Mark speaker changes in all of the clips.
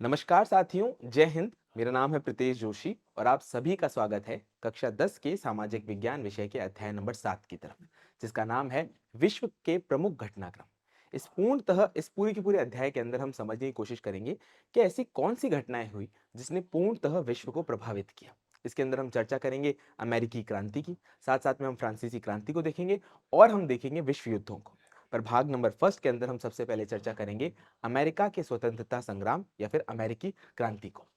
Speaker 1: नमस्कार साथियों, जय हिंद। मेरा नाम है प्रीतेश जोशी और आप सभी का स्वागत है कक्षा 10 के सामाजिक विज्ञान विषय के अध्याय नंबर 7 की तरफ, जिसका नाम है विश्व के प्रमुख घटनाक्रम। इस पूरी की पूरे अध्याय के अंदर हम समझने की कोशिश करेंगे कि ऐसी कौन सी घटनाएं हुई जिसने पूर्णतः विश्व को प्रभावित किया। इसके अंदर हम चर्चा करेंगे अमेरिकी क्रांति की, साथ साथ में हम फ्रांसीसी क्रांति को देखेंगे और हम देखेंगे विश्व युद्धों को। पर भाग नंबर फर्स्ट के अंदर हम सबसे पहले चर्चा करेंगे अमेरिका के स्वतंत्रता संग्राम या फिर अमेरिकी क्रांति को।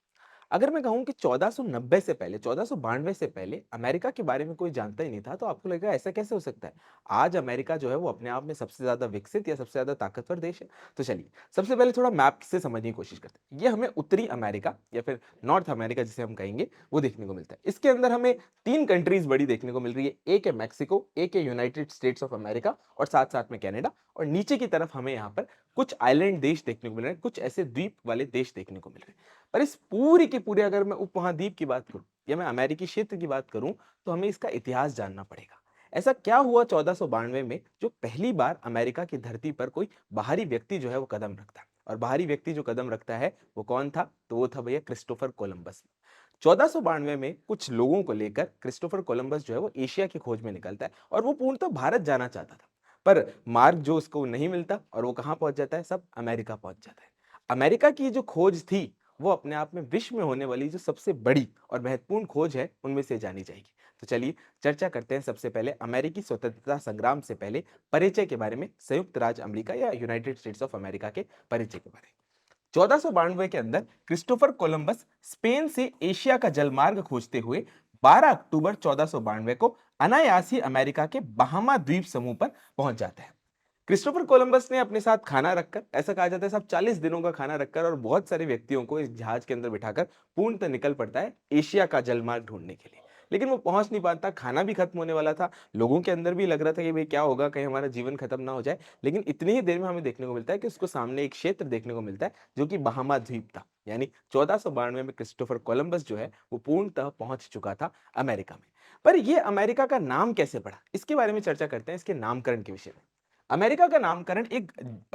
Speaker 1: अगर मैं कहूं कि 1490 से पहले 1492 से पहले अमेरिका के बारे में कोई जानता ही नहीं था, तो आपको लगेगा ऐसा कैसे हो सकता है। आज अमेरिका जो है वो अपने आप में सबसे ज्यादा विकसित या सबसे ज्यादा ताकतवर देश है। तो चलिए सबसे पहले थोड़ा मैप से समझने की कोशिश करते हैं। ये हमें उत्तरी अमेरिका या फिर नॉर्थ अमेरिका जिसे हम कहेंगे वो देखने को मिलता है। इसके अंदर हमें तीन कंट्रीज बड़ी देखने को मिल रही है। एक है मैक्सिको, एक है यूनाइटेड स्टेट्स ऑफ अमेरिका और साथ साथ में कनाडा। और नीचे की तरफ हमें यहाँ पर कुछ आइलैंड देश देखने को मिल रहे हैं, कुछ ऐसे द्वीप वाले देश देखने को मिल रहे हैं। पर इस पूरी की पूरी अगर मैं उपमहाद्वीप की बात करूं या मैं अमेरिकी क्षेत्र की बात करूं, तो हमें इसका इतिहास जानना पड़ेगा। ऐसा क्या हुआ 1492 में जो पहली बार अमेरिका की धरती पर कोई बाहरी व्यक्ति जो है वो कदम रखता है। और बाहरी व्यक्ति जो कदम रखता है वो कौन था? तो वो था भैया क्रिस्टोफर कोलंबस। 1492 में कुछ लोगों को लेकर क्रिस्टोफर कोलंबस जो है वो एशिया की खोज में निकलता है और वो पूर्णतः भारत जाना चाहता था। पर मार्ग जो उसको नहीं मिलता और वो कहां पहुंच जाता है? सब अमेरिका पहुंच जाता है। अमेरिका की जो खोज थी वो अपने आप में विश्व में होने वाली जो सबसे बड़ी और महत्वपूर्ण खोज है उनमें से जानी जाएगी। तो चलिए चर्चा करते हैं सबसे पहले अमेरिकी स्वतंत्रता संग्राम से पहले परिचय के बारे में, संयुक्त राज्य अमेरिका या यूनाइटेड स्टेट्स ऑफ अमेरिका के परिचय के बारे में। 1492 के अंदर क्रिस्टोफर कोलंबस स्पेन से एशिया का जलमार्ग खोजते हुए 12 अक्टूबर 1492 को अनायास ही अमेरिका के बहामा द्वीप समूह पर पहुंच जाते हैं। क्रिस्टोफर कोलंबस ने अपने साथ खाना रखकर, ऐसा कहा जाता है सब 40 दिनों का खाना रखकर और बहुत सारे व्यक्तियों को इस जहाज के अंदर बिठाकर पूर्णतः निकल पड़ता है एशिया का जलमार्ग ढूंढने के लिए। लेकिन वो पहुंच नहीं पाता, खाना भी खत्म होने वाला था। लोगों के अंदर भी लग रहा था कि भाई क्या होगा, कहीं हमारा जीवन खत्म ना हो जाए। लेकिन इतनी ही देर में हमें देखने को मिलता है कि उसको सामने एक क्षेत्र देखने को मिलता है जो कि बहामा द्वीप था। यानी 1492 में क्रिस्टोफर कोलंबस जो है वो पूर्णतः पहुंच चुका था अमेरिका में। पर ये अमेरिका का नाम कैसे पड़ा, इसके बारे में चर्चा करते हैं, इसके नामकरण के विषय में। अमेरिका का नामकरण एक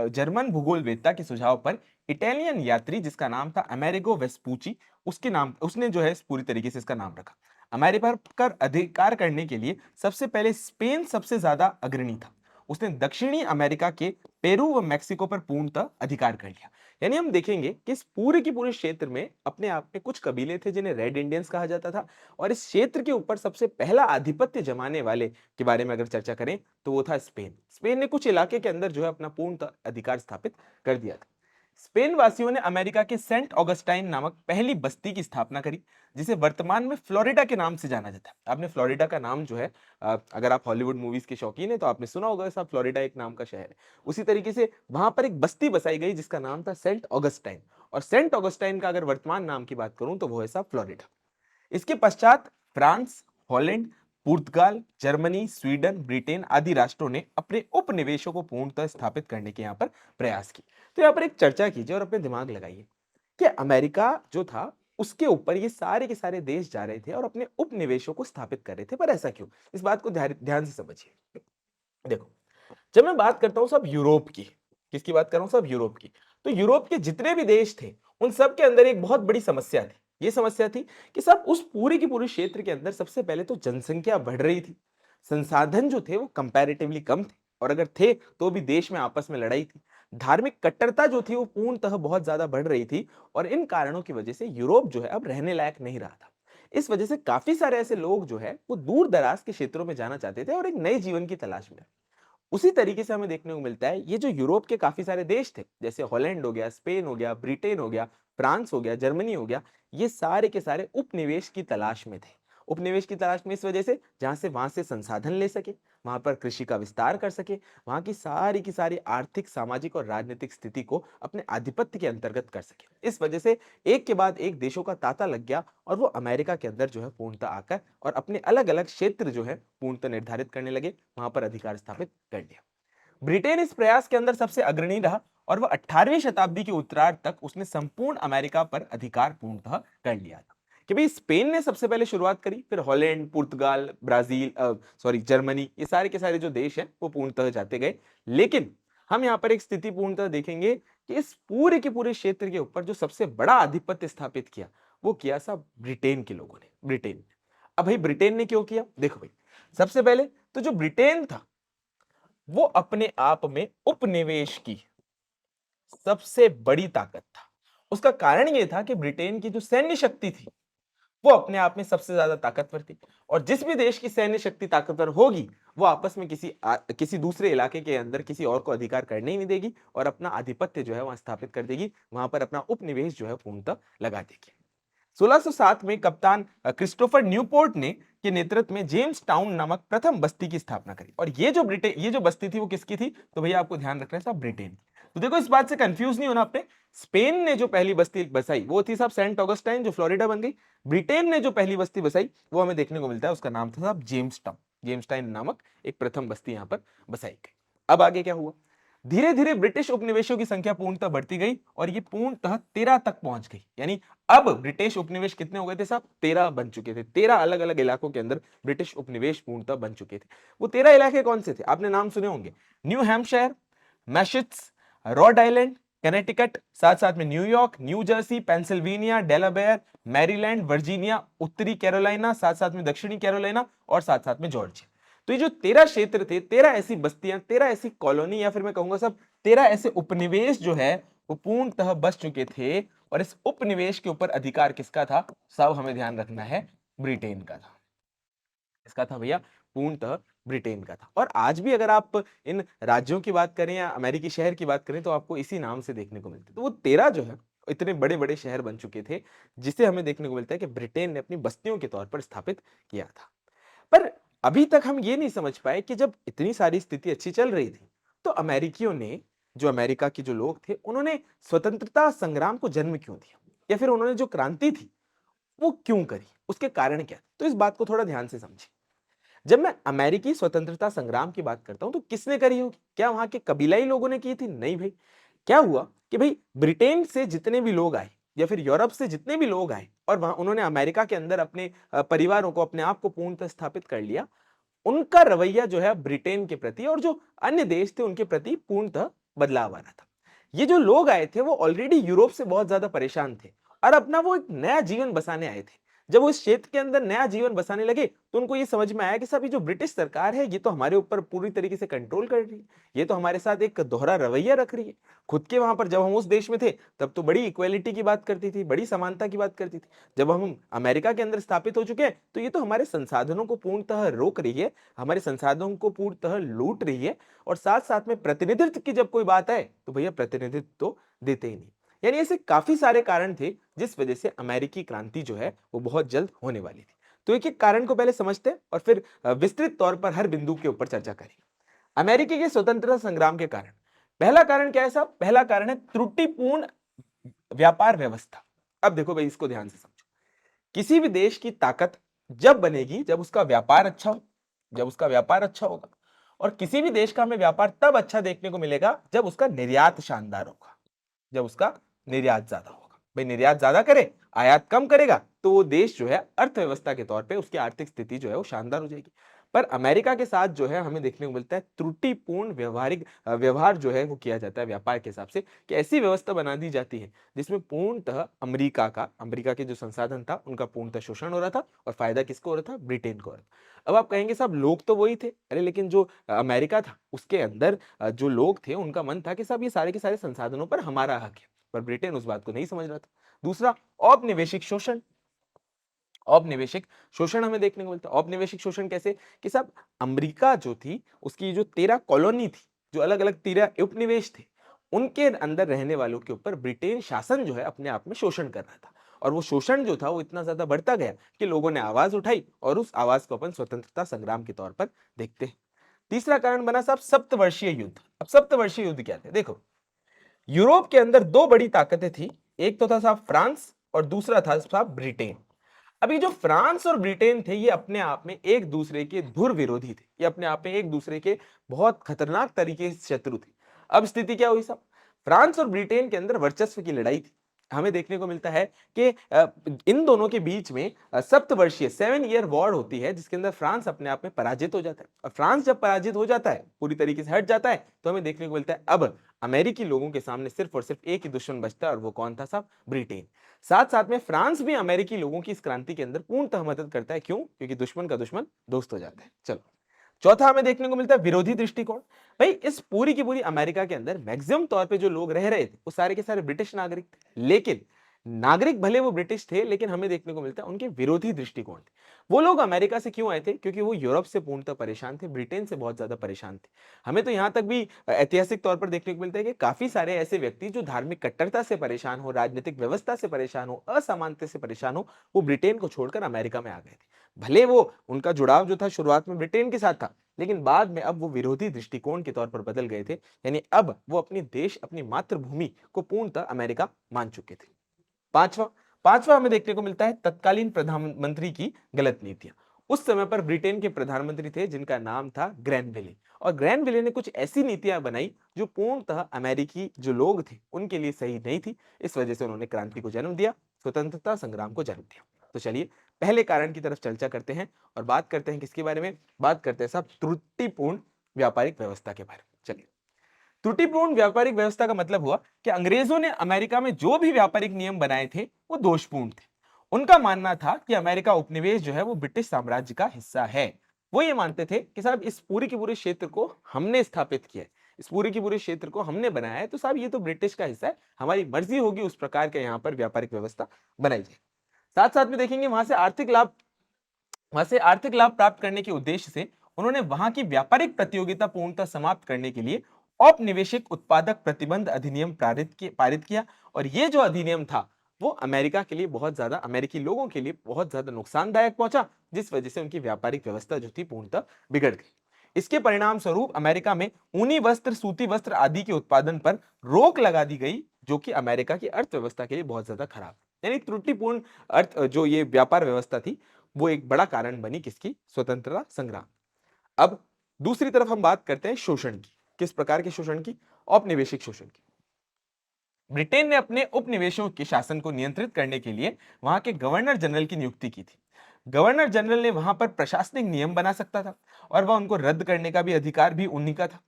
Speaker 1: जर्मन भूगोलवेत्ता के सुझाव पर इटालियन यात्री जिसका नाम था अमेरिगो वेस्पूची, उसके नाम उसने जो है पूरी तरीके से इसका नाम रखा। अमेरिका पर अधिकार करने के लिए सबसे पहले स्पेन सबसे ज्यादा अग्रणी था। उसने दक्षिणी अमेरिका के पेरू व मेक्सिको पर पूर्णतः अधिकार कर लिया। यानी हम देखेंगे कि इस पूरे के पूरे क्षेत्र में अपने आप में कुछ कबीले थे जिन्हें रेड इंडियंस कहा जाता था। और इस क्षेत्र के ऊपर सबसे पहला आधिपत्य जमाने वाले के बारे में अगर चर्चा करें तो वो था स्पेन। स्पेन ने कुछ इलाके के अंदर जो है अपना पूर्ण अधिकार स्थापित कर दिया था। स्पेन वासियों ने अमेरिका के सेंट ऑगस्टाइन नामक पहली बस्ती की स्थापना करी, जिसे वर्तमान में फ्लोरिडा के नाम से जाना जाता है। आपने फ्लोरिडा का नाम जो है, अगर आप हॉलीवुड मूवीज के शौकीन है तो आपने सुना होगा साहब, फ्लोरिडा एक नाम का शहर है। उसी तरीके से वहां पर एक बस्ती बसाई गई जिसका नाम था सेंट ऑगस्टाइन। और सेंट ऑगस्टाइन का अगर वर्तमान नाम की बात करूं तो वो है साहब फ्लोरिडा। इसके पश्चात फ्रांस, हॉलैंड, पुर्तगाल, जर्मनी, स्वीडन, ब्रिटेन आदि राष्ट्रों ने अपने उपनिवेशों को पूर्णतः स्थापित करने के यहाँ पर प्रयास किए। तो यहाँ पर एक चर्चा कीजिए और अपने दिमाग लगाइए कि अमेरिका जो था उसके ऊपर ये सारे के सारे देश जा रहे थे और अपने उपनिवेशों को स्थापित कर रहे थे। पर ऐसा क्यों? इस बात को ध्यान से समझिए। देखो, जब मैं बात करता हूं सब यूरोप की, किसकी बात कर रहा हूं? सब यूरोप की। तो यूरोप के जितने भी देश थे उन सब के अंदर एक बहुत बड़ी समस्या थी। ये समस्या थी कि सब उस पूरे की पूरे क्षेत्र के अंदर सबसे पहले तो जनसंख्या बढ़ रही थी, संसाधन जो थे वो कंपैरेटिवली कम थे, और अगर थे तो भी देश में आपस में लड़ाई थी। धार्मिक कट्टरता जो थी वो पूर्णतः बहुत ज्यादा बढ़ रही थी। और इन कारणों की वजह से यूरोप जो है अब रहने लायक नहीं रहा था। इस वजह से काफी सारे ऐसे लोग जो है वो दूर दराज के क्षेत्रों में जाना चाहते थे और एक नए जीवन की तलाश में। उसी तरीके से हमें देखने को मिलता है ये जो यूरोप के काफी सारे देश थे, जैसे हॉलैंड हो गया, स्पेन हो गया, ब्रिटेन हो गया, फ्रांस हो गया, जर्मनी हो गया, ये सारे के सारे उपनिवेश की तलाश में थे। उपनिवेश की तलाश में इस वजह से जहां से वहां से संसाधन ले सके, वहां पर कृषि का विस्तार कर सके, वहां की सारी आर्थिक, सामाजिक और राजनीतिक स्थिति को अपने आधिपत्य के अंतर्गत कर सके। इस वजह से एक के बाद एक देशों का तांता लग गया और वो अमेरिका के अंदर जो है पूर्णतः आकर और अपने अलग अलग क्षेत्र जो है पूर्णतः निर्धारित करने लगे, वहां पर अधिकार स्थापित कर लिया। ब्रिटेन इस प्रयास के अंदर सबसे अग्रणी रहा और वह 18वीं शताब्दी के उत्तरार्ध तक उसने संपूर्ण अमेरिका पर अधिकार पूर्णतः कर लिया था। कि भाई स्पेन ने सबसे पहले शुरुआत करी, फिर हॉलैंड, पुर्तगाल, ब्राजील, जर्मनी, ये सारे के सारे जो देश हैं वो पूर्णतः जाते गए। लेकिन हम यहाँ पर एक स्थिति पूर्णतः देखेंगे कि इस पूरे के पूरे क्षेत्र के ऊपर जो सबसे बड़ा आधिपत्य स्थापित किया वो किया साहब ब्रिटेन के लोगों ने, ब्रिटेन ने। अब भाई ब्रिटेन ने क्यों किया? देखो भाई, सबसे पहले तो जो ब्रिटेन था वो अपने आप में उपनिवेश की सबसे बड़ी ताकत था। उसका कारण यह था कि ब्रिटेन की जो सैन्य शक्ति थी वो अपने आप में सबसे ज्यादा ताकतवर थी, और जिस भी देश की सैन्य शक्ति ताकतवर होगी वो आपस में किसी दूसरे इलाके के अंदर किसी और को अधिकार करने ही नहीं देगी और अपना आधिपत्य जो है वहां स्थापित कर देगी, वहां पर अपना उपनिवेश जो है पूर्णतः लगा देगी। 1607 में कप्तान क्रिस्टोफर न्यूपोर्ट ने के नेतृत्व में जेम्स टाउन नामक प्रथम बस्ती की स्थापना करी, और ये जो बस्ती थी वो किसकी थी? तो भैया आपको ध्यान रखना है साहब, ब्रिटेन। तो देखो, इस बात से कंफ्यूज नहीं होना आपने। स्पेन ने जो पहली बस्ती बसाई वो थी साहब सेंट ऑगस्टाइन, जो फ्लोरिडा बन गई। ब्रिटेन ने जो पहली बस्ती बसाई वो हमें देखने को मिलता है, उसका नाम था साहब जेम्स टाउन। जेम्स टाउन नामक एक प्रथम बस्ती यहां पर बसाई गई। अब आगे क्या हुआ? धीरे धीरे ब्रिटिश उपनिवेशों की संख्या पूर्णतः बढ़ती गई और ये पूर्णतः 13 तक पहुंच गई। यानी अब ब्रिटिश उपनिवेश कितने हो गए थे साहब? 13 बन चुके थे। 13 अलग अलग इलाकों के अंदर ब्रिटिश उपनिवेश पूर्णतः बन चुके थे। वो 13 इलाके कौन से थे? आपने नाम सुने होंगे, New Hampshire, Massachusetts, Rhode Island, Connecticut, साथ साथ में New York, New Jersey, Pennsylvania, Delaware, Maryland, Virginia, उत्तरी कैरोलिना, साथ साथ में दक्षिणी कैरोलिना और साथ साथ में जॉर्जिया। तो ये जो 13 क्षेत्र थे, 13 ऐसी बस्तियां, 13 ऐसी कॉलोनी, या फिर मैं कहूंगा सब 13 ऐसे उपनिवेश जो है वो पूर्णतः बस चुके थे। और इस उपनिवेश के ऊपर अधिकार किसका था? सब हमें ध्यान रखना है, ब्रिटेन का था। इसका था भैया पूर्णतः ब्रिटेन का था। और आज भी अगर आप इन राज्यों की बात करें या अमेरिकी शहर की बात करें तो आपको इसी नाम से देखने को मिलते। तो वो 13 जो है इतने बड़े बड़े शहर बन चुके थे जिसे हमें देखने को मिलता है कि ब्रिटेन ने अपनी बस्तियों के तौर पर स्थापित किया था। पर अभी तक हम ये नहीं समझ पाए कि जब इतनी सारी स्थिति अच्छी चल रही थी तो अमेरिकियों ने, जो अमेरिका के जो लोग थे, उन्होंने स्वतंत्रता संग्राम को जन्म क्यों दिया, या फिर उन्होंने जो क्रांति थी वो क्यों करी, उसके कारण क्या? तो इस बात को थोड़ा ध्यान से समझिए। जब मैं अमेरिकी स्वतंत्रता संग्राम की बात करता हूं तो किसने करी होगी? क्या वहां के कबीलाई लोगों ने की थी? नहीं भाई। क्या हुआ कि भाई ब्रिटेन से जितने भी लोग आए या फिर यूरोप से जितने भी लोग आए और वहां उन्होंने अमेरिका के अंदर अपने परिवारों को, अपने आप को पूर्णतः स्थापित कर लिया, उनका रवैया जो है ब्रिटेन के प्रति और जो अन्य देश थे उनके प्रति पूर्णतः बदलाव आ रहा था। ये जो लोग आए थे वो ऑलरेडी यूरोप से बहुत ज्यादा परेशान थे और अपना वो एक नया जीवन बसाने आए थे। जब वो इस क्षेत्र के अंदर नया जीवन बसाने लगे तो उनको ये समझ में आया कि साहब ये जो ब्रिटिश सरकार है ये तो हमारे ऊपर पूरी तरीके से कंट्रोल कर रही है, ये तो हमारे साथ एक दोहरा रवैया रख रही है। खुद के वहां पर जब हम उस देश में थे तब तो बड़ी इक्वेलिटी की बात करती थी, बड़ी समानता की बात करती थी। जब हम अमेरिका के अंदर स्थापित हो चुके हैं तो ये तो हमारे संसाधनों को पूर्णतः रोक रही है, हमारे संसाधनों को पूर्णतः लूट रही है, और साथ साथ में प्रतिनिधित्व की जब कोई बात आए तो भैया प्रतिनिधित्व तो देते ही नहीं। यानी ऐसे काफी सारे कारण थे जिस वजह से अमेरिकी क्रांति जो है वो बहुत जल्द होने वाली थी। तो एक एक कारण को पहले समझते हैं और फिर विस्तृत तौर पर हर बिंदु के ऊपर चर्चा करेंगे। अमेरिकी के स्वतंत्रता संग्राम के कारण पहला कारण क्या है साहब? पहला कारण है त्रुटिपूर्ण व्यापार व्यवस्था। अब देखो भाई, इसको ध्यान से समझो। किसी भी देश की ताकत जब बनेगी जब उसका व्यापार अच्छा हो, जब उसका व्यापार अच्छा होगा। और किसी भी देश का हमें व्यापार तब अच्छा देखने को मिलेगा जब उसका निर्यात शानदार होगा, जब उसका निर्यात ज्यादा होगा। भाई निर्यात ज्यादा करे, आयात कम करेगा तो वो देश जो है अर्थव्यवस्था के तौर पे उसकी आर्थिक स्थिति जो है वो शानदार हो जाएगी। पर अमेरिका के साथ जो है हमें देखने को मिलता है त्रुटिपूर्ण व्यवहार जो है वो किया जाता है व्यापार के हिसाब से, कि ऐसी व्यवस्था बना दी जाती है जिसमें पूर्णतः अमेरिका के जो संसाधन था उनका पूर्णतः शोषण हो रहा था और फायदा किसको हो रहा था? ब्रिटेन को हो रहा था। अब आप कहेंगे साहब लोग तो वही थे, अरे लेकिन जो अमेरिका था उसके अंदर जो लोग थे उनका मन था कि साहब ये सारे के सारे संसाधनों पर हमारा हक है, पर ब्रिटेन उस बात को नहीं समझ रहा था। दूसरा, औपनिवेशिक शोषण। औपनिवेशिक शोषण हमें देखने को मिलता है। औपनिवेशिक शोषण कैसे? कि साहब अमेरिका जो थी उसकी जो 13 कॉलोनी थी, जो अलग अलग 13 उपनिवेश थे, उनके अंदर रहने वालों के ऊपर ब्रिटेन शासन जो है अपने आप में शोषण कर रहा था। और वो शोषण जो था वो इतना ज्यादा बढ़ता गया कि लोगों ने आवाज उठाई और उस आवाज को अपन स्वतंत्रता संग्राम के तौर पर देखते हैं। तीसरा कारण बना साहब सप्तवर्षीय युद्ध। अब सप्तवर्षीय युद्ध क्या थे? देखो, यूरोप के अंदर दो बड़ी ताकतें थी, एक तो था साहब फ्रांस और दूसरा था साहब ब्रिटेन। अब ये जो फ्रांस और ब्रिटेन थे ये अपने आप में एक दूसरे के धुर विरोधी थे, ये अपने आप में एक दूसरे के बहुत खतरनाक तरीके से शत्रु थे। अब स्थिति क्या हुई साहब? फ्रांस और ब्रिटेन के अंदर वर्चस्व की लड़ाई थी। हमें देखने को मिलता है कि इन दोनों के बीच में सप्तवर्षीय 7 ईयर वॉर होती है जिसके अंदर फ्रांस अपने आप में पराजित हो जाता है। और फ्रांस जब पराजित हो जाता है, पूरी तरीके से हट जाता है, तो हमें देखने को मिलता है अब अमेरिकी लोगों के सामने सिर्फ और सिर्फ एक ही दुश्मन बचता है और वो कौन था साहब? ब्रिटेन। साथ साथ में फ्रांस भी अमेरिकी लोगों की इस क्रांति के अंदर पूर्णतः मदद करता है। क्यों? क्योंकि दुश्मन का दुश्मन दोस्त हो जाता है। चलो, चौथा हमें देखने को मिलता है विरोधी दृष्टिकोण। भाई इस पूरी की पूरी अमेरिका के अंदर मैक्सिमम तौर पे जो लोग रह रहे थे वो सारे के सारे ब्रिटिश नागरिक थे, लेकिन नागरिक भले वो ब्रिटिश थे लेकिन हमें देखने को मिलता है उनके विरोधी दृष्टिकोण थे। वो लोग अमेरिका से क्यों आए थे? क्योंकि वो यूरोप से पूर्णतः परेशान थे, ब्रिटेन से बहुत ज्यादा परेशान थे। हमें तो यहां तक भी ऐतिहासिक तौर पर देखने को मिलता है कि काफी सारे ऐसे व्यक्ति जो धार्मिक कट्टरता से परेशान हो, राजनीतिक व्यवस्था से परेशान हो, असमानता से परेशान हो, वो ब्रिटेन को छोड़कर अमेरिका में आ गए थे। भले वो उनका जुड़ाव जो था शुरुआत में ब्रिटेन के साथ था, लेकिन बाद में अब वो विरोधी दृष्टिकोण के तौर पर बदल गए थे। यानी अब वो अपनी देश, अपनी मातृभूमि को पूर्णतः अमेरिका मान चुके थे। पांचवा पांचवा हमें देखने को मिलता है तत्कालीन प्रधानमंत्री की गलत नीतियां। उस समय पर ब्रिटेन के प्रधानमंत्री थे जिनका नाम था ग्रैनविले, और ग्रैनविले ने कुछ ऐसी नीतियां बनाई जो पूर्णतः अमेरिकी जो लोग थे उनके लिए सही नहीं थी। इस वजह से उन्होंने क्रांति को जन्म दिया, स्वतंत्रता संग्राम को जन्म दिया। तो चलिए पहले कारण की तरफ चर्चा करते हैं और बात करते हैं किसके बारे में? बात करते हैं साहब त्रुटिपूर्ण व्यापारिक व्यवस्था के बारे में। चलिए, त्रुटिपूर्ण व्यापारिक व्यवस्था का मतलब हुआ कि अंग्रेजों ने अमेरिका में जो भी व्यापारिक नियम बनाए थे वो दोषपूर्ण थे। उनका मानना था कि अमेरिका उपनिवेश जो है वो ब्रिटिश साम्राज्य का हिस्सा है। वो ये मानते थे कि साहब इस पूरी के पूरे क्षेत्र को हमने स्थापित किया है, इस पूरी के पूरे क्षेत्र को हमने बनाया है, तो साहब ये तो ब्रिटिश का हिस्सा है, हमारी मर्जी होगी उस प्रकार के यहाँ पर व्यापारिक व्यवस्था बनाई जाए। साथ साथ में देखेंगे वहां से आर्थिक लाभ प्राप्त करने के उद्देश्य से उन्होंने वहां की व्यापारिक प्रतियोगिता पूर्णतः समाप्त करने के लिए औपनिवेशिक उत्पादक प्रतिबंध अधिनियम पारित किया। और ये जो अधिनियम था वो अमेरिका के लिए बहुत ज्यादा, अमेरिकी लोगों के लिए बहुत ज्यादा नुकसानदायक पहुंचा, जिस वजह से उनकी व्यापारिक व्यवस्था जो थी पूर्णतः बिगड़ गई। इसके परिणाम स्वरूप अमेरिका में ऊनी वस्त्र, सूती वस्त्र आदि के उत्पादन पर रोक लगा दी गई, जो कि अमेरिका की अर्थव्यवस्था के लिए बहुत ज्यादा खराब। यानी त्रुटिपूर्ण अर्थ जो ये व्यापार व्यवस्था थी वो एक बड़ा कारण बनी किसकी? स्वतंत्रता संग्राम। अब दूसरी तरफ हम बात करते हैं शोषण की। किस प्रकार के शोषण की? औपनिवेशिक शोषण की। ब्रिटेन ने अपने उपनिवेशों के शासन को नियंत्रित करने के लिए वहां के गवर्नर जनरल की नियुक्ति की थी। गवर्नर जनरल ने वहां पर प्रशासनिक नियम बना सकता था और वह उनको रद्द करने का भी अधिकार भी उन्हीं का था।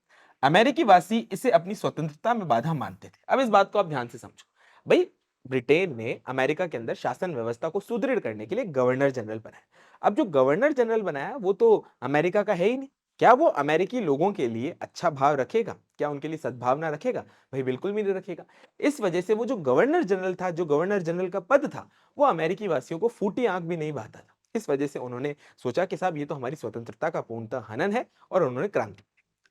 Speaker 1: अमेरिकी वासी इसे अपनी स्वतंत्रता में बाधा मानते थे। अब इस बात को आप ध्यान से समझो। भाई ब्रिटेन ने अमेरिका के अंदर शासन व्यवस्था को सुदृढ़ करने के लिए गवर्नर जनरल बनाया। अब जो गवर्नर जनरल बनाया वो तो अमेरिका का है ही नहीं। क्या वो अमेरिकी लोगों के लिए अच्छा भाव रखेगा? क्या उनके लिए सद्भावना रखेगा? भाई बिल्कुल भी नहीं रखेगा। इस वजह से वो जो गवर्नर जनरल था, जो गवर्नर जनरल का पद था, वो अमेरिकी वासियों को फूटी आंख भी नहीं बहाता था। इस वजह से उन्होंने सोचा कि साहब ये तो हमारी स्वतंत्रता का पूर्णतः हनन है, और उन्होंने क्रांति।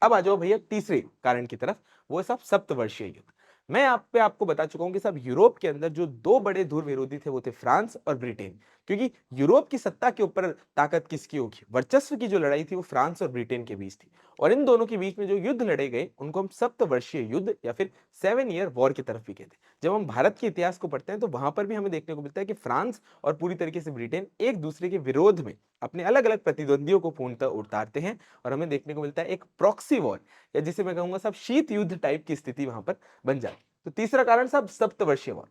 Speaker 1: अब आ जाओ भैया तीसरे कारण की तरफ, वो सब सप्तवर्षीय युद्ध। मैं आपको बता चुका हूं कि सब यूरोप के अंदर जो दो बड़े धुर विरोधी थे वो थे फ्रांस और ब्रिटेन। क्योंकि यूरोप की सत्ता के ऊपर ताकत किसकी होगी? वर्चस्व की जो लड़ाई थी वो फ्रांस और ब्रिटेन के बीच थी। और इन दोनों के बीच में जो युद्ध लड़े गए उनको हम सप्तवर्षीय युद्ध या फिर 7 ईयर वॉर की तरफ भी कहते हैं। जब हम भारत के इतिहास को पढ़ते हैं तो वहां पर भी हमें देखने को मिलता है कि फ्रांस और पूरी तरीके से ब्रिटेन एक दूसरे के विरोध में अपने अलग अलग प्रतिद्वंदियों को पूर्णतः उतारते हैं, और हमें देखने को मिलता है एक प्रॉक्सी वॉर, या जिसे मैं कहूंगा साहब शीत युद्ध टाइप की स्थिति वहां पर बन जाती। तो तीसरा कारण साहब सप्तवर्षीय वॉर।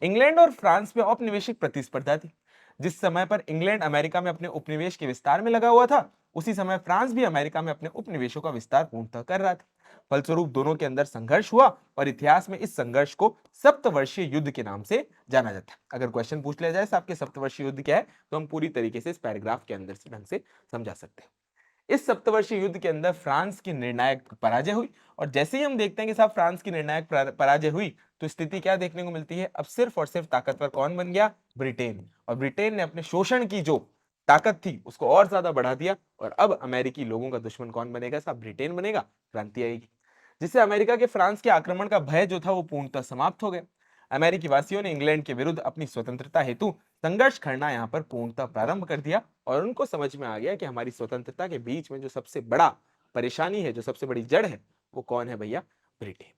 Speaker 1: इंग्लैंड और फ्रांस में औपनिवेशिक प्रतिस्पर्धा थी। जिस समय पर इंग्लैंड अमेरिका में अपने उपनिवेश के विस्तार में लगा हुआ था, उसी समय फ्रांस भी अमेरिका में अपने उपनिवेशों का विस्तार पूर्णतः कर रहा था। फलस्वरूप दोनों के अंदर संघर्ष हुआ, और इतिहास में इस संघर्ष को सप्तवर्षीय युद्ध के नाम से जाना जाता है। अगर क्वेश्चन पूछ लिया जाए साहब के सप्तवर्षीय युद्ध क्या है, तो हम पूरी तरीके से इस पैराग्राफ के अंदर से ढंग से समझा सकते हैं। इस सप्तवर्षीय युद्ध के अंदर फ्रांस की निर्णायक पराजय हुई, और जैसे ही हम देखते हैं कि साहब फ्रांस की निर्णायक पराजय हुई, तो स्थिति क्या देखने को मिलती है? अब सिर्फ और सिर्फ ताकतवर कौन बन गया? ब्रिटेन। और ब्रिटेन ने अपने शोषण की जो ताकत थी उसको और ज्यादा बढ़ा दिया, और अब अमेरिकी लोगों का दुश्मन कौन बनेगा? साहब ब्रिटेन बनेगा। क्रांति आएगी, जिससे अमेरिका के फ्रांस के आक्रमण का भय जो था वो पूर्णतः समाप्त हो गया। अमेरिकी वासियों ने इंग्लैंड के विरुद्ध अपनी स्वतंत्रता हेतु संघर्ष करना यहाँ पर पूर्णतः प्रारंभ कर दिया, और उनको समझ में आ गया कि हमारी स्वतंत्रता के बीच में जो सबसे बड़ा परेशानी है, जो सबसे बड़ी जड़ है, वो कौन है भैया? ब्रिटेन।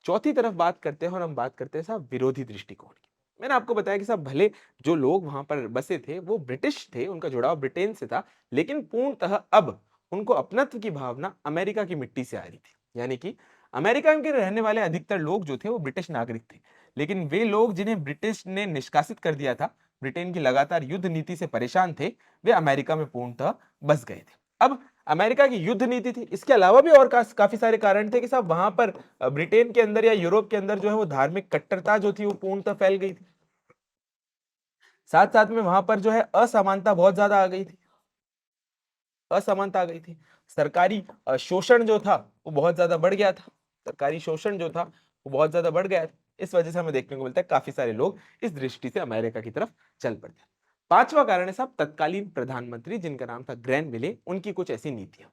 Speaker 1: चौथी तरफ बात करते हैं और हम बात करते हैं साहब विरोधी दृष्टिकोण की। मैंने आपको बताया कि साहब भले जो लोग वहां पर बसे थे वो ब्रिटिश थे, उनका जुड़ाव ब्रिटेन से था, लेकिन पूर्णतः अब उनको अपनत्व की भावना अमेरिका की मिट्टी से आ रही थी। यानी कि अमेरिका के रहने वाले अधिकतर लोग जो थे वो ब्रिटिश नागरिक थे, लेकिन वे लोग जिन्हें ब्रिटिश ने निष्कासित कर दिया था, ब्रिटेन की लगातार युद्ध नीति से परेशान थे, वे अमेरिका में पूर्णतः बस गए थे। अब अमेरिका की युद्ध नीति थी। इसके अलावा भी और काफी सारे कारण थे कि साहब वहां पर ब्रिटेन के अंदर या यूरोप के अंदर जो है वो धार्मिक कट्टरता जो थी वो पूर्णतः फैल गई थी। साथ साथ में वहां पर जो है असमानता बहुत ज्यादा आ गई थी, असमानता आ गई थी। सरकारी शोषण जो था वो बहुत ज्यादा बढ़ गया था, सरकारी शोषण जो था वो बहुत ज्यादा बढ़ गया था। इस वजह से हमें देखने को मिलता है काफी सारे लोग इस दृष्टि से अमेरिका की तरफ चल पड़ते हैं। पांचवा कारण है साहब तत्कालीन प्रधानमंत्री जिनका नाम था ग्रैनविले, उनकी कुछ ऐसी नीतियां।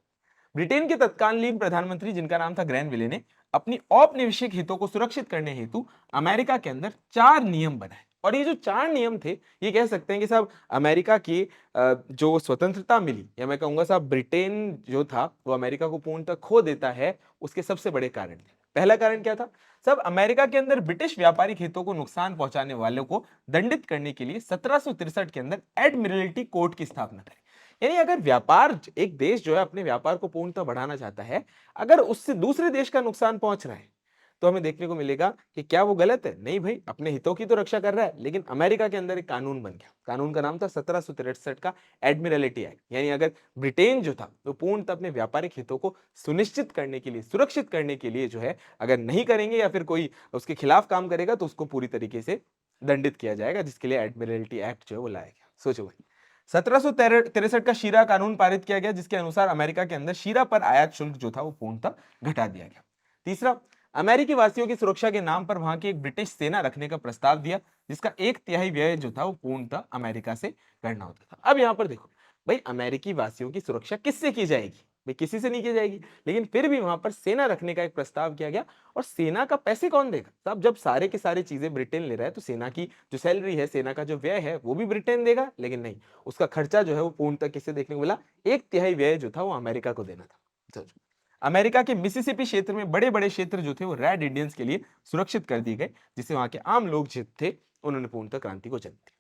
Speaker 1: ब्रिटेन के तत्कालीन प्रधानमंत्री जिनका नाम था ग्रैनविले ने अपनी औपनिवेशिक हितों को सुरक्षित करने हेतु अमेरिका के अंदर 4 नियम बनाए। और ये जो 4 नियम थे, ये कह सकते हैं कि साहब अमेरिका की जो स्वतंत्रता मिली, या मैं कहूंगा साहब ब्रिटेन जो था वो अमेरिका को पूर्णतः खो देता है, उसके सबसे बड़े कारण थे। पहला कारण क्या था? सब अमेरिका के अंदर ब्रिटिश व्यापारिक हितों को नुकसान पहुंचाने वालों को दंडित करने के लिए 1763 के अंदर एडमिरल्टी कोर्ट की स्थापना करी। यानी अगर व्यापार, एक देश जो है अपने व्यापार को पूर्णतः बढ़ाना चाहता है, अगर उससे दूसरे देश का नुकसान पहुंच रहा है, तो हमें देखने को मिलेगा कि क्या वो गलत है? नहीं भाई, अपने हितों की तो रक्षा कर रहा है। लेकिन अमेरिका के अंदर एक कानून बन गया, कानून का नाम था 1763 का एडमिरलिटी एक्ट। यानी अगर ब्रिटेन जो था वो पूर्णतः अपने व्यापारिक हितों को सुनिश्चित करने के लिए, सुरक्षित करने के लिए जो है अगर नहीं करेंगे या फिर कोई उसके खिलाफ काम करेगा, तो उसको पूरी तरीके से दंडित किया जाएगा, जिसके लिए एडमिरलिटी एक्ट जो है वो लाया गया। सोचो भाई, 1763 का शीरा कानून पारित किया गया, जिसके अनुसार अमेरिका के अंदर शीरा पर आयात शुल्क जो था वो पूर्णतः घटा दिया गया। तीसरा, अमेरिकी वासियों की सुरक्षा के नाम पर वहां की एक ब्रिटिश सेना रखने का प्रस्ताव दिया, जिसका 1/3 व्यय जो था वो पूर्णतः अमेरिका से करना होता था। अब यहां पर देखो भाई, अमेरिकी वासियों की सुरक्षा किससे की जाएगी? भाई किसी से नहीं की जाएगी, लेकिन फिर भी वहां पर सेना रखने का एक प्रस्ताव किया गया। और सेना का पैसे कौन देगा साहब? जब सारे की सारी चीजें ब्रिटेन ले रहा है, तो सेना की जो सैलरी है, सेना का जो व्यय है, वो भी ब्रिटेन देगा। लेकिन नहीं, उसका खर्चा जो है वो पूर्णतः किससे देखने को मिला? 1/3 व्यय जो था वो अमेरिका को देना था। सोचो, अमेरिका के मिसिसिपी क्षेत्र में बड़े बड़े क्षेत्र जो थे वो रेड इंडियंस के लिए सुरक्षित कर दिए गए, जिससे वहां के आम लोग जो थे उन्होंने पूर्णतः क्रांति को जन्म दिया।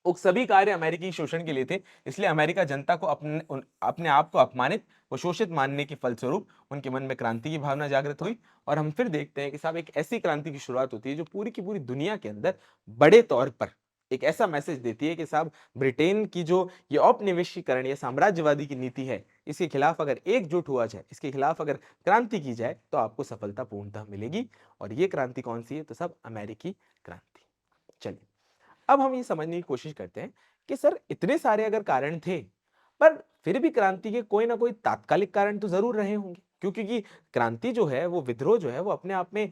Speaker 1: वो सभी कार्य अमेरिकी शोषण के लिए थे, इसलिए अमेरिका जनता को अपने आप को अपमानित व शोषित मानने के फलस्वरूप उनके मन में क्रांति की भावना जागृत हुई। और हम फिर देखते हैं कि साहब एक ऐसी क्रांति की शुरुआत होती है जो पूरी की पूरी दुनिया के अंदर बड़े तौर पर एक ऐसा मैसेज देती है कि साहब ब्रिटेन की जो ये औपनिवेशीकरण या साम्राज्यवादी की नीति है, इसके खिलाफ अगर एकजुट हुआ जाए, इसके खिलाफ अगर क्रांति की जाए, तो आपको सफलता पूर्णतः मिलेगी। और ये क्रांति कौन सी है? तो सब अमेरिकी क्रांति। चलिए, अब हम ये समझने की कोशिश करते हैं कि सर इतने सारे अगर कारण थे, पर फिर भी क्रांति के कोई ना कोई तात्कालिक कारण तो जरूर रहे होंगे। क्योंकि क्रांति जो है, वो विद्रोह जो है, वो अपने आप में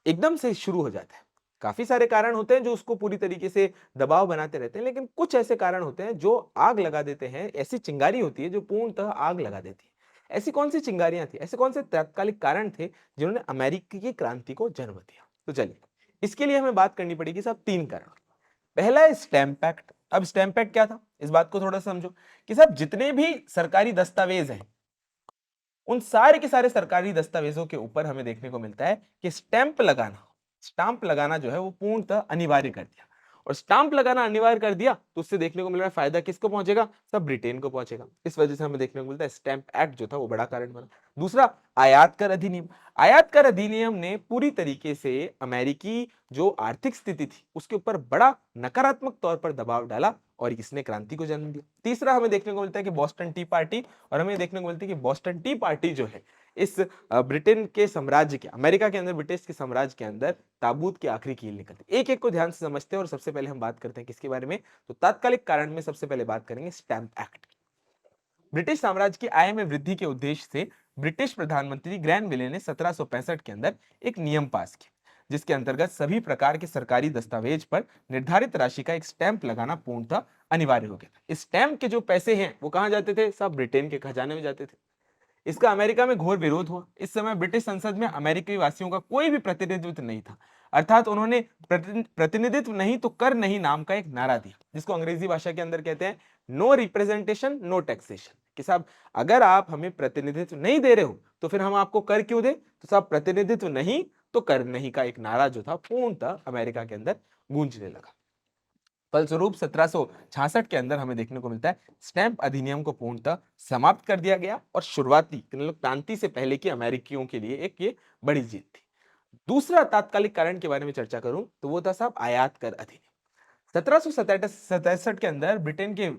Speaker 1: एकदम से शुरू हो जाता है। काफी सारे कारण होते हैं जो उसको पूरी तरीके से दबाव बनाते रहते हैं, लेकिन कुछ ऐसे कारण होते हैं जो आग लगा देते हैं। ऐसी चिंगारी होती है जो पूर्णतः आग लगा देती है। ऐसी कौन सी चिंगारियां थी, ऐसे कौन से तात्कालिक कारण थे जिन्होंने अमेरिकी की क्रांति को जन्म दिया? तो चलिए, इसके लिए हमें बात करनी पड़ेगी साहब 3 कारण। पहला है स्टैंप एक्ट। अब स्टैंप एक्ट क्या था, इस बात को थोड़ा समझो कि साहब जितने भी सरकारी दस्तावेज हैं, उन सारे के सारे सरकारी दस्तावेजों के ऊपर हमें देखने को मिलता है कि स्टाम्प लगाना जो है वो पूर्णतः अनिवार्य कर दिया। और स्टाम्प लगाना अनिवार्य कर दिया, तो उससे देखने को मिल रहा है फायदा किसको पहुंचेगा? सब ब्रिटेन को पहुंचेगा। इस वजह से हमें देखने को मिलता है स्टैंप एक्ट जो था वो बड़ा कारण बना। दूसरा, आयात कर अधिनियम। आयात कर अधिनियम ने पूरी तरीके से अमेरिकी जो आर्थिक स्थिति थी उसके ऊपर बड़ा नकारात्मक तौर पर दबाव डाला, और इसने क्रांति को जन्म दिया। तीसरा, हमें देखने को मिलता है कि बॉस्टन टी पार्टी। और हमें देखने को मिलता है कि बॉस्टन टी पार्टी जो है, इस ब्रिटेन के साम्राज्य के, अमेरिका के अंदर ब्रिटिश के साम्राज्य के अंदर ताबूत की आखिरी कील निकलती। एक एक को ध्यान से समझते हैं। और सबसे पहले हम बात करते हैं किसके बारे में? तो तात्कालिक कारण में सबसे पहले बात करेंगे स्टैंप एक्ट। ब्रिटिश साम्राज्य की आय में वृद्धि के उद्देश्य से ब्रिटिश प्रधानमंत्री ग्रैनविले ने 1765 के अंदर एक नियम पास किया, जिसके अंतर्गत सभी प्रकार के सरकारी दस्तावेज पर निर्धारित राशि का एक स्टैंप लगाना पूर्णतः अनिवार्य हो गया। इस स्टैंप के जो पैसे हैं वो कहां जाते थे? सब ब्रिटेन के खजाने में जाते थे। इसका अमेरिका में घोर विरोध हुआ। इस समय ब्रिटिश संसद में अमेरिकी वासियों का कोई भी प्रतिनिधित्व नहीं था। अर्थात उन्होंने प्रतिनिधित्व नहीं तो कर नहीं नाम का एक नारा दिया, जिसको अंग्रेजी भाषा के अंदर कहते हैं नो रिप्रेजेंटेशन नो टैक्सेशन। कि साहब अगर आप हमें प्रतिनिधित्व नहीं दे रहे हो, तो फिर हम आपको कर क्यों दे? तो साहब प्रतिनिधित्व नहीं तो कर नहीं का एक नारा जो था पूर्णतः अमेरिका के अंदर गूंजने लगा। फलस्वरूप 1766 के अंदर हमें देखने को मिलता है स्टैंप अधिनियम को पूर्णतः समाप्त कर दिया गया। और शुरुआती मतलब क्रांति से पहले की अमेरिकियों के लिए एक ये बड़ी जीत थी। दूसरा तात्कालिक कारण के बारे में चर्चा करूं तो वो था साहब आयात कर अधिनियम। 1767 के अंदर ब्रिटेन के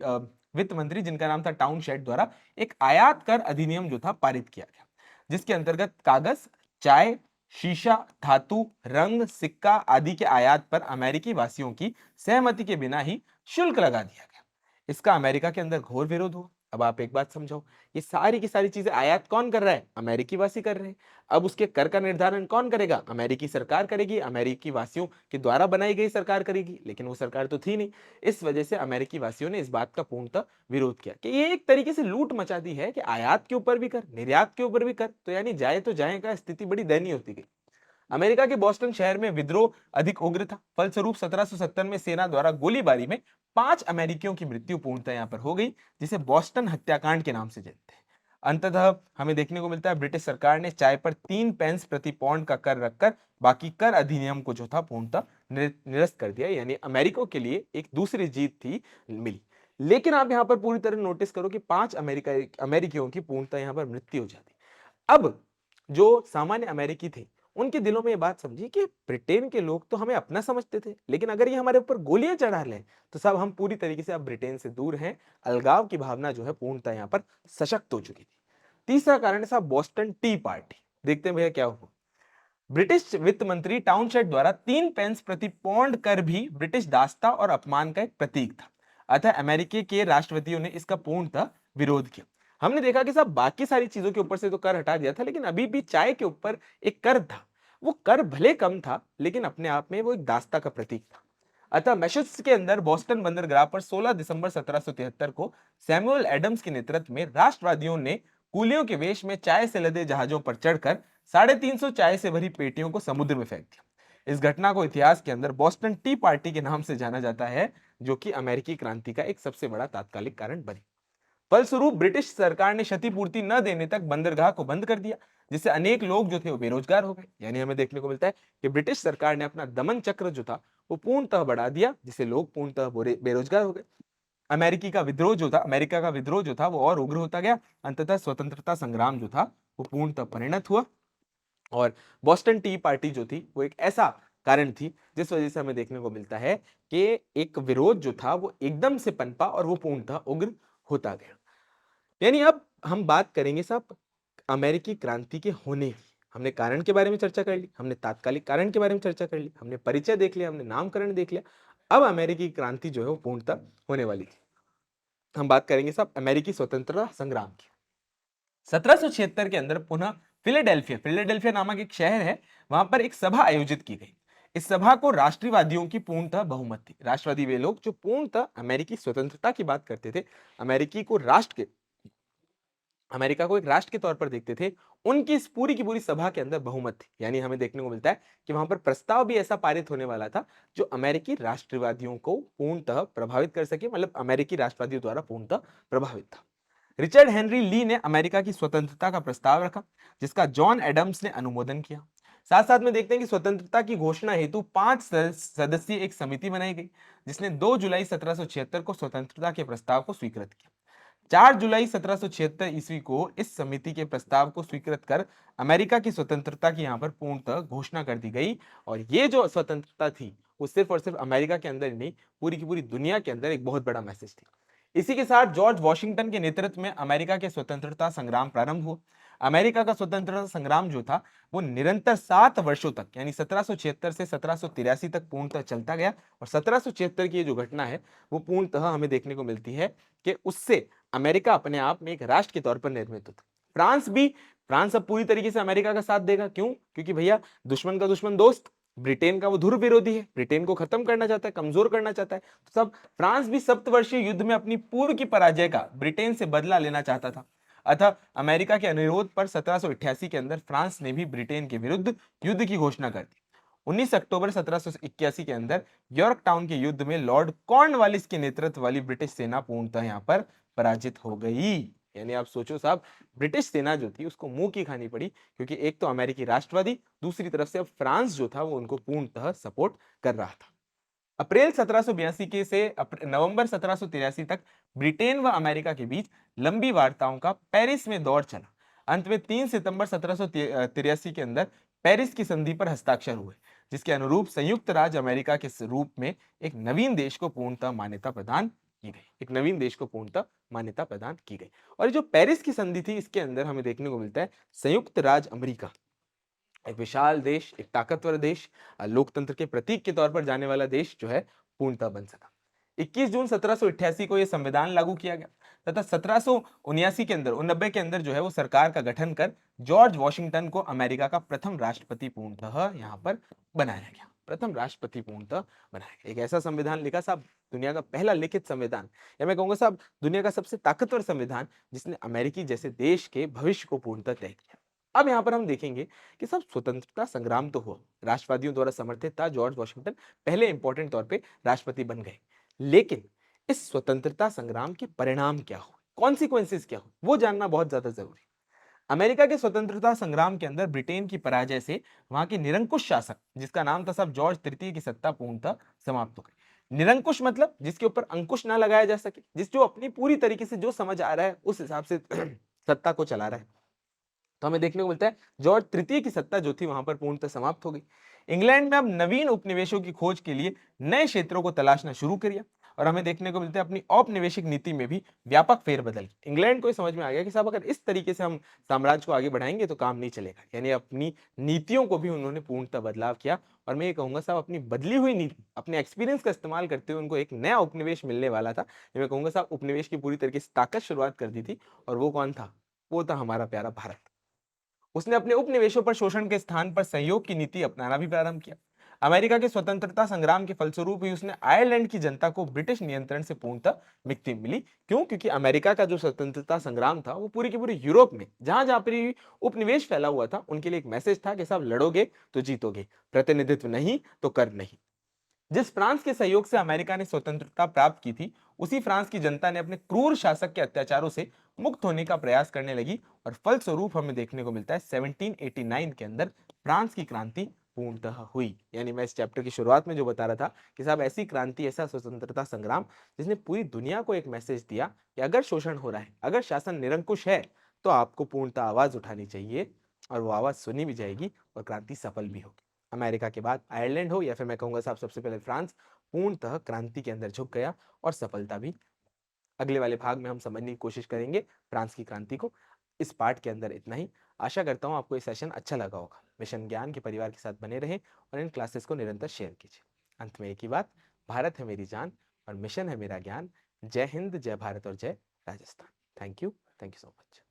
Speaker 1: वित्त मंत्री जिनका नाम था टाउनशेंड द्वारा एक आयात कर अधिनियम जो था पारित किया गया, जिसके अंतर्गत कागज, चाय, शीशा, धातु, रंग, सिक्का आदि के आयात पर अमेरिकी वासियों की सहमति के बिना ही शुल्क लगा दिया गया। इसका अमेरिका के अंदर घोर विरोध हुआ। अब आप एक बात समझो, ये सारी की सारी चीजें आयात कौन कर रहा है? अमेरिकी वासी कर रहे हैं। अब उसके कर का निर्धारण कौन करेगा? अमेरिकी सरकार करेगी, अमेरिकी वासियों के द्वारा बनाई गई सरकार करेगी, लेकिन वो सरकार तो थी नहीं। इस वजह से अमेरिकी वासियों ने इस बात का पूर्णतः विरोध किया कि ये एक तरीके से लूट मचा दी है कि आयात के ऊपर भी कर, निर्यात के ऊपर भी कर, तो यानी जाए तो जाए का स्थिति बड़ी दयनीय होती गई। अमेरिका के बोस्टन शहर में विद्रोह अधिक उग्र था। फलस्वरूप 1770 में सेना द्वारा गोलीबारी में 5 अमेरिकियों की मृत्यु पूर्णतः यहां पर हो गई, जिसे बोस्टन हत्याकांड के नाम से जानते हैं। अंततः हमें देखने को मिलता है ब्रिटिश सरकार ने चाय पर 3 पेंस प्रति पाउंड का कर रखकर बाकी कर अधिनियम को जो था पूर्णतः निरस्त कर दिया। यानी अमेरिका के लिए एक दूसरी जीत थी मिली। लेकिन आप यहां पर पूरी तरह नोटिस करो कि 5 अमेरिकियों की पूर्णतः यहां पर मृत्यु हो जाती। अब जो सामान्य अमेरिकी थे उनके दिलों में ये बात समझी कि ब्रिटेन के लोग तो हमें अपना समझते थे, लेकिन अगर ये हमारे ऊपर गोलियां चढ़ा लें तो सब हम पूरी तरीके से अब ब्रिटेन से दूर हैं। अलगाव की भावना जो है पूर्णतः यहाँ पर सशक्त हो चुकी थी। तीसरा कारण है साहब बोस्टन टी पार्टी। देखते हैं भैया क्या हुआ। ब्रिटिश वित्त मंत्री टाउनशेंड द्वारा 3 पेंस प्रति पौंड कर भी ब्रिटिश दासता और अपमान का एक प्रतीक था। अतः अमेरिकी के राष्ट्रपतियों ने इसका पूर्णतः विरोध किया। हमने देखा कि साहब बाकी सारी चीजों के ऊपर से तो कर हटा दिया था, लेकिन अभी भी चाय के ऊपर एक कर था। वो कर भले कम था, लेकिन अपने आप में वो एक दासता का प्रतीक था। अतः मैसेच्यूसेट्स के अंदर बोस्टन बंदरगाह पर 16 दिसंबर 1773 को सैमुअल एडम्स के नेतृत्व में राष्ट्रवादियों ने कूलियों के वेश में चाय से लदे जहाजों पर चढ़कर 350 चाय से भरी पेटियों को समुद्र में फेंक दिया। इस घटना को इतिहास के अंदर बोस्टन टी पार्टी के नाम से जाना जाता है, जो कि अमेरिकी क्रांति का एक सबसे बड़ा तात्कालिक कारण बनी। फलस्वरूप ब्रिटिश सरकार ने क्षतिपूर्ति न देने तक बंदरगाह को बंद कर दिया, जिससे अनेक लोग जो थे वो बेरोजगार हो गए। यानी हमें देखने को मिलता है कि ब्रिटिश सरकार ने अपना दमन चक्र जो था वो पूर्णतः बढ़ा दिया, जिससे लोग पूर्णतः बेरोजगार हो गए। अमेरिका का विद्रोह जो था वो और उग्र होता गया। अंततः स्वतंत्रता संग्राम जो था वो पूर्णतः परिणत हुआ, और बोस्टन टी पार्टी जो थी वो एक ऐसा कारण थी जिस वजह से हमें देखने को मिलता है कि एक विरोध जो था वो एकदम से पनपा और वो पूर्णतः उग्र होता गया। यानी अब हम बात करेंगे साहब अमेरिकी क्रांति के होने की। हमने कारण के बारे में चर्चा कर ली, हमने तात्कालिक कारण के बारे में चर्चा कर ली, हमने परिचय देख लिया, हमने नामकरण देख लिया। अब अमेरिकी क्रांति जो है वो पूर्णतः होने वाली थी। हम बात करेंगे साहब अमेरिकी स्वतंत्रता संग्राम की। 1776 के अंदर पुनः फिलाडेल्फिया नामक एक शहर है, वहां पर एक सभा आयोजित की गई। इस सभा को राष्ट्रवादियों की पूर्णतः बहुमत थी। राष्ट्रवादी वे लोग जो पूर्णतः अमेरिकी स्वतंत्रता की बात करते थे, अमेरिका को एक राष्ट्र के तौर पर देखते थे, उनकी इस पूरी की पूरी सभा के अंदर बहुमत थी। यानी हमें देखने को मिलता है कि वहां पर प्रस्ताव भी ऐसा पारित होने वाला था जो अमेरिकी राष्ट्रवादियों को पूर्णतः प्रभावित कर सके, मतलब अमेरिकी राष्ट्रवादियों द्वारा पूर्णतः प्रभावित था। रिचर्ड हेनरी ली ने अमेरिका की स्वतंत्रता का प्रस्ताव रखा, जिसका जॉन एडम्स ने अनुमोदन किया। साथ साथ में देखते हैं कि स्वतंत्रता की घोषणा हेतु 5 सदस्यीय एक समिति बनाई गई, जिसने 2 जुलाई 1776 को स्वतंत्रता के प्रस्ताव को स्वीकृत किया। 4 जुलाई 1776 ईस्वी को इस समिति के प्रस्ताव को स्वीकृत कर अमेरिका की स्वतंत्रता की यहां पर पूर्णतः घोषणा कर दी गई। और ये जो स्वतंत्रता थी वो सिर्फ और सिर्फ अमेरिका के अंदर ही नहीं, पूरी की पूरी दुनिया के अंदर एक बहुत बड़ा मैसेज थी। इसी के साथ जॉर्ज वॉशिंगटन के नेतृत्व में अमेरिका के स्वतंत्रता संग्राम प्रारंभ हुआ। अमेरिका का स्वतंत्रता संग्राम जो था वो निरंतर 7 वर्षों तक, यानी 1776 से 1783 तक पूर्णतः चलता गया। और 1776 की ये जो घटना है वो पूर्णतः हमें देखने को मिलती है कि उससे अमेरिका अपने आप में एक राष्ट्र के तौर पर निर्मित होता। फ्रांस अब पूरी तरीके से अमेरिका का साथ देगा। क्यों? क्योंकि भैया दुश्मन का दुश्मन दोस्त, ब्रिटेन का वो ध्रुव विरोधी है, ब्रिटेन को खत्म करना चाहता है, कमजोर करना चाहता है। तो सब फ्रांस भी सप्तवर्षीय युद्ध में अपनी पूर्व की पराजय का ब्रिटेन से बदला लेना चाहता था। अतः अमेरिका के अनुरोध पर 1788 के अंदर फ्रांस ने भी ब्रिटेन के विरुद्ध युद्ध की घोषणा कर दी। 19 अक्टूबर 1781 के अंदर यॉर्क टाउन के युद्ध में लॉर्ड कॉर्नवालिस के नेतृत्व वाली ब्रिटिश सेना पूर्णतः यहां पर पराजित हो गई। यानी आप सोचो साहब, ब्रिटिश सेना जो थी उसको मुंह की खानी पड़ी, क्योंकि एक तो अमेरिकी राष्ट्रवादी, दूसरी तरफ से अब फ्रांस जो था वो उनको पूर्णतः सपोर्ट कर रहा था। अप्रैल 1782 के से नवंबर 1783 तक ब्रिटेन व अमेरिका के बीच लंबी वार्ताओं का पेरिस में दौर चला। अंत में 3 सितंबर 1783 के अंदर पेरिस की संधि पर हस्ताक्षर हुए, जिसके अनुरूप संयुक्त राज्य अमेरिका के रूप में एक नवीन देश को पूर्णतः मान्यता प्रदान की गई, एक नवीन देश को पूर्णतः मान्यता प्रदान की गई। और ये जो पेरिस की संधि थी, इसके अंदर हमें देखने को मिलता है संयुक्त राज्य अमेरिका, एक विशाल देश, एक ताकतवर देश, लोकतंत्र के प्रतीक के तौर पर जाने वाला देश जो है पूर्णतः बन सका। 21 जून 1788 को यह संविधान लागू किया गया तथा 1779 के अंदर 89 के अंदर जो है वो सरकार का गठन कर जॉर्ज वॉशिंगटन को अमेरिका का प्रथम राष्ट्रपति पूर्णतः यहाँ पर बनाया गया। प्रथम राष्ट्रपति पूर्णतः बनाया गया। एक ऐसा संविधान लिखा साहब, दुनिया का पहला लिखित संविधान, या मैं कहूंगा साहब दुनिया का सबसे ताकतवर संविधान, जिसने अमेरिकी जैसे देश के भविष्य को पूर्णतः तय किया। अब यहाँ पर हम देखेंगे कि सब स्वतंत्रता संग्राम तो हुआ, राष्ट्रवादियों द्वारा समर्थित था, जॉर्ज वॉशिंगटन पहले इंपॉर्टेंट तौर पे राष्ट्रपति बन गए, लेकिन इस स्वतंत्रता संग्राम के परिणाम क्या हुए, कॉन्सिक्वेंसेस क्या हुए, वो जानना बहुत ज्यादा जरूरी है। अमेरिका के स्वतंत्रता संग्राम के अंदर ब्रिटेन की पराजय से वहां के निरंकुश शासक, जिसका नाम था साहब जॉर्ज तृतीय, की सत्ता पूर्णतः समाप्त हो गई। निरंकुश मतलब जिसके ऊपर अंकुश ना लगाया जा सके, जिस जो अपनी पूरी तरीके से जो समझ आ रहा है उस हिसाब से सत्ता को चला रहा है। तो हमें देखने को मिलता है जॉर्ज तृतीय की सत्ता जो थी वहां पर पूर्णतः समाप्त हो गई। इंग्लैंड में अब नवीन उपनिवेशों की खोज के लिए नए क्षेत्रों को तलाशना शुरू किया, और हमें देखने को मिलता है अपनी औपनिवेशिक नीति में भी व्यापक फेरबदल। इंग्लैंड को समझ में आ गया कि साहब अगर इस तरीके से हम साम्राज्य को आगे बढ़ाएंगे तो काम नहीं चलेगा, यानी अपनी नीतियों को भी उन्होंने पूर्णतः बदलाव किया। और मैं ये कहूंगा साहब अपनी बदली हुई नीति, अपने एक्सपीरियंस का इस्तेमाल करते हुए उनको एक नया उपनिवेश मिलने वाला था। मैं कहूंगा साहब उपनिवेश की पूरी तरीके से ताकत शुरुआत कर दी थी, और वो कौन था? वो था हमारा प्यारा भारत। उसने अपने उपनिवेशों पर शोषण के स्थान पर सहयोग की नीति अपनाना भी प्रारंभ किया। अमेरिका के स्वतंत्रता संग्राम के फलस्वरूप ही उसने आयरलैंड की जनता को ब्रिटिश नियंत्रण से पूर्णतः मुक्ति मिली। क्यों? क्योंकि अमेरिका का जो स्वतंत्रता संग्राम था वो पूरी की पूरी यूरोप में जहां जहां पर उपनिवेश फैला हुआ था उनके लिए एक मैसेज था कि साहब लड़ोगे तो जीतोगे, प्रतिनिधित्व नहीं तो कर नहीं। जिस फ्रांस के सहयोग से अमेरिका ने स्वतंत्रता प्राप्त की थी, उसी फ्रांस की जनता ने अपने क्रूर शासक के अत्याचारों से मुक्त होने का प्रयास करने लगी, और फलस्वरूप हमें देखने को मिलता है 1789 के अंदर फ्रांस की क्रांति पूर्णतः हुई। यानी मैं इस चैप्टर की शुरुआत में जो बता रहा था कि साहब ऐसी क्रांति, ऐसा स्वतंत्रता संग्राम जिसने पूरी दुनिया को एक मैसेज दिया कि अगर शोषण हो रहा है, अगर शासन निरंकुश है, तो आपको पूर्णतः आवाज उठानी चाहिए, और वो आवाज सुनी भी जाएगी और क्रांति सफल भी होगी। अमेरिका के बाद आयरलैंड हो या फिर मैं कहूंगा साहब सबसे पहले फ्रांस पूर्णतः क्रांति के अंदर झुक गया, और सफलता भी। अगले वाले भाग में हम समझने की कोशिश करेंगे फ्रांस की क्रांति को। इस पार्ट के अंदर इतना ही। आशा करता हूं आपको ये सेशन अच्छा लगा होगा। मिशन ज्ञान के परिवार के साथ बने रहें और इन क्लासेस को निरंतर शेयर कीजिए। अंत में एक ही बात, भारत है मेरी जान और मिशन है मेरा ज्ञान। जय हिंद, जय भारत और जय Rajasthan. Thank you so much.